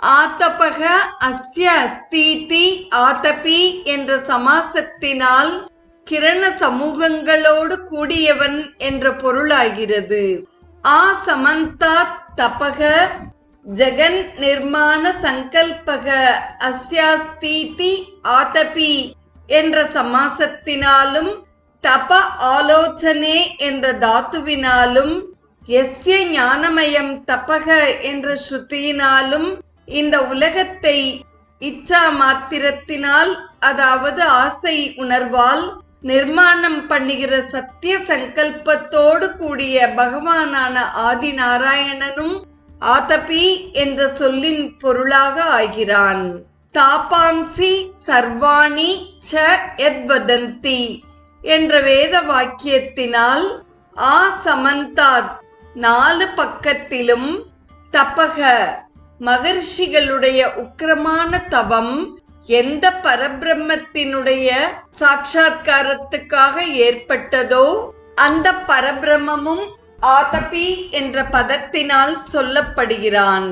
ஆதபக அஸ்ய அஸ்தீதி ஆதபி என்ற சமாசத்தினால் கிரண சமூகங்களோடு கூடியவன் என்ற பொருளாகிறது. ஆசமந்தாத் தபக ஜெகன் நிர்மாண சங்கல்பக அஸ்யாஸ்தீதி ஆதபி என்ற சமாசத்தினாலும் தப ஆலோசனே என்ற தாத்துவினாலும் எஸ்ய ஞானமயம் தபக என்ற ஸ்ருதியினாலும் இந்த உலகத்தை இச்சா மாத்திரத்தினால் அதாவது ஆசை உணர்வால் நிர்மாணம் பண்ணுகிற சத்திய சங்கல்பத்தோடு கூடிய பகவானான ஆதி நாராயணனும் ஆதபி என்ற சொல்லின் பொருளாக ஆகிறான். தாபாம்சி சர்வாணி ச யத்வதந்தி என்ற வேத வாக்கியத்தினால் ஆ சமந்தாத் 4 பக்கத்திலும் தபக மகர்ஷிகளுடைய உக்கிரமான தவம் எந்த பரபிரம்மத்தினுடைய சாட்சாத்காரத்துக்காக ஏற்பட்டதோ அந்த பரபிரம்மமும் ஆதபி என்ற பதத்தினால் சொல்லப்படுகிறான்.